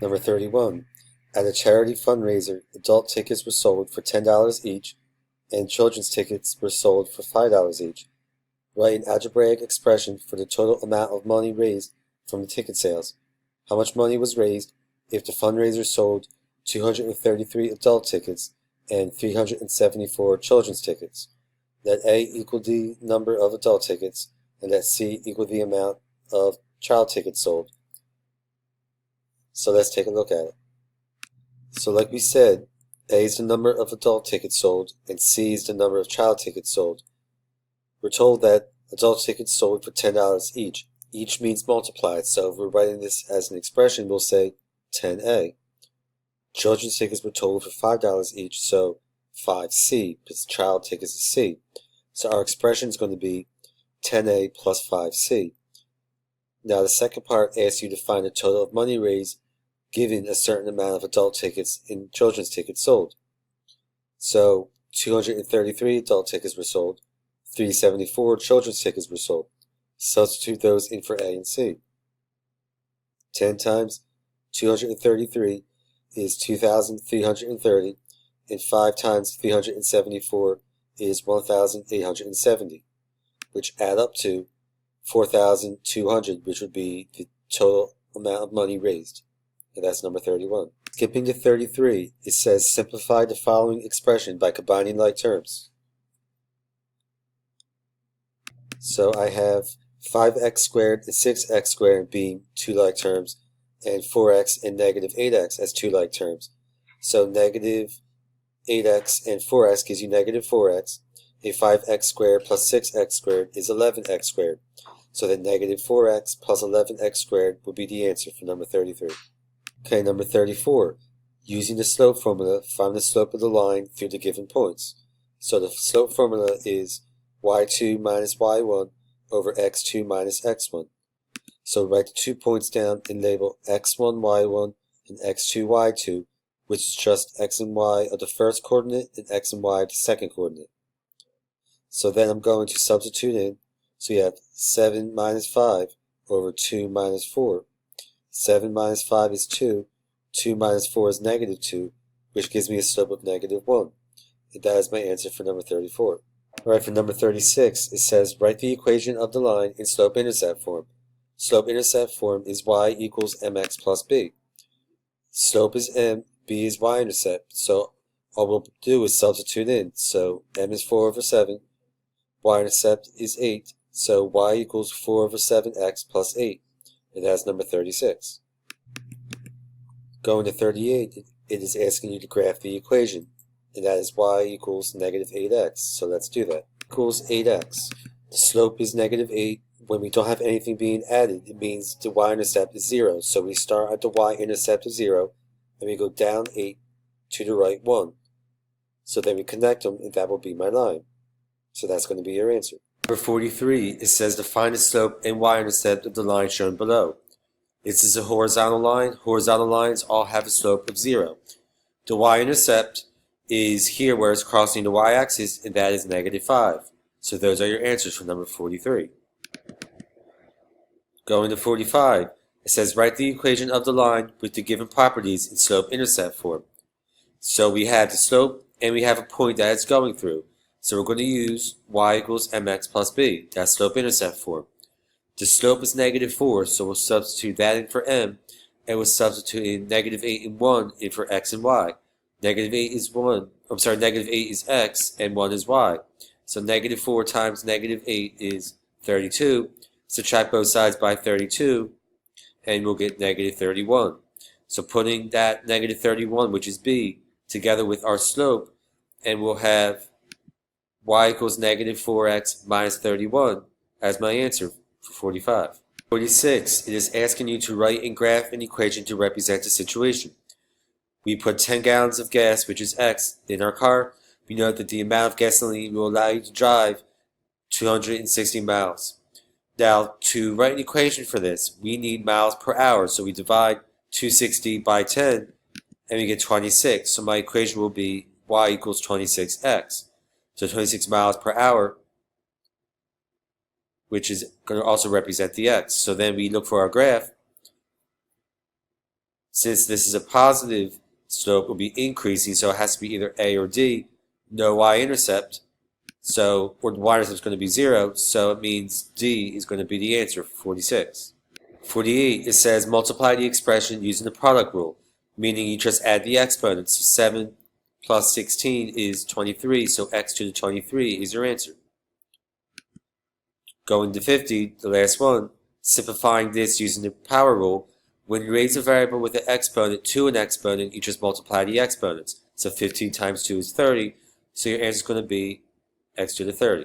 Number 31. At a charity fundraiser, adult tickets were sold for $10 each, and children's tickets were sold for $5 each. Write an algebraic expression for the total amount of money raised from the ticket sales. How much money was raised if the fundraiser sold 233 adult tickets and 374 children's tickets? Let A equal the number of adult tickets, and let C equal the amount of child tickets sold. So let's take a look at it. So like we said, A is the number of adult tickets sold, and C is the number of child tickets sold. We're told that adult tickets sold for $10 each. Each means multiplied, so if we're writing this as an expression, we'll say 10A. Children's tickets were sold for $5 each, so 5C, because child tickets is C. So our expression is going to be 10A plus 5C. Now the second part asks you to find the total of money raised given a certain amount of adult tickets and children's tickets sold. So 233 adult tickets were sold, 374 children's tickets were sold. Substitute those in for A and C. 10 times 233 is 2,330, and 5 times 374 is 1,870, which add up to 4,200, which would be the total amount of money raised. And that's number 31. Skipping to 33, it says simplify the following expression by combining like terms. So I have 5x squared and 6x squared being two like terms, and 4x and negative 8x as two like terms. So negative 8x and 4x gives you negative 4x. A 5x squared plus 6x squared is 11x squared. So then negative 4x plus 11x squared would be the answer for number 33. Okay, number 34. Using the slope formula, find the slope of the line through the given points. So the slope formula is y2 minus y1 over x2 minus x1. So write the 2 points down and label x1, y1 and x2, y2, which is just x and y of the first coordinate and x and y of the second coordinate. So then I'm going to substitute in. So you have 7 minus 5 over 2 minus 4. 7 minus 5 is 2. 2 minus 4 is negative 2, which gives me a slope of negative 1. And that is my answer for number 34. Alright, for number 36, it says write the equation of the line in slope-intercept form. Slope-intercept form is y equals mx plus b. Slope is m, b is y-intercept. So all we'll do is substitute in. So m is 4 over 7. Y-intercept is 8. So y equals 4 over 7x plus 8. And that's number 36. Going to 38, it is asking you to graph the equation. And that is y equals negative 8x. So let's do that. Equals 8x. The slope is negative 8. When we don't have anything being added, it means the y-intercept is 0. So we start at the y-intercept of 0, and we go down 8 to the right 1. So then we connect them, and that will be my line. So that's going to be your answer. Number 43, it says to find the slope and y-intercept of the line shown below. This is a horizontal line. Horizontal lines all have a slope of 0. The y-intercept is here where it's crossing the y-axis, and that is negative 5. So those are your answers for number 43. Going to 45, it says write the equation of the line with the given properties in slope-intercept form. So we have the slope, and we have a point that it's going through. So we're going to use y equals mx plus b. That's slope-intercept form. The slope is negative 4, so we'll substitute that in for m, and we'll substitute in negative 8 and 1 in for x and y. Negative 8 is 1, negative 8 is x, and 1 is y. So negative 4 times negative 8 is 32. Subtract both sides by 32, and we'll get negative 31. So putting that negative 31, which is b, together with our slope, and we'll have y equals negative 4x minus 31 as my answer for 45. 46, it is asking you to write and graph an equation to represent the situation. We put 10 gallons of gas, which is x, in our car. We know that the amount of gasoline will allow you to drive 260 miles. Now, to write an equation for this, we need miles per hour, so we divide 260 by 10, and we get 26. So my equation will be y equals 26x. So 26 miles per hour, which is going to also represent the x. So then we look for our graph. Since this is a positive slope, it will be increasing, so it has to be either A or D. No y-intercept, or the y-intercept is going to be 0, so it means D is going to be the answer for 46. 48, it says multiply the expression using the product rule, meaning you just add the exponents. So 7 plus 16 is 23, so x to the 23 is your answer. Going to 50, the last one, simplifying this using the power rule, when you raise a variable with an exponent to an exponent, you just multiply the exponents. So 15 times 2 is 30, so your answer is going to be x to the 30.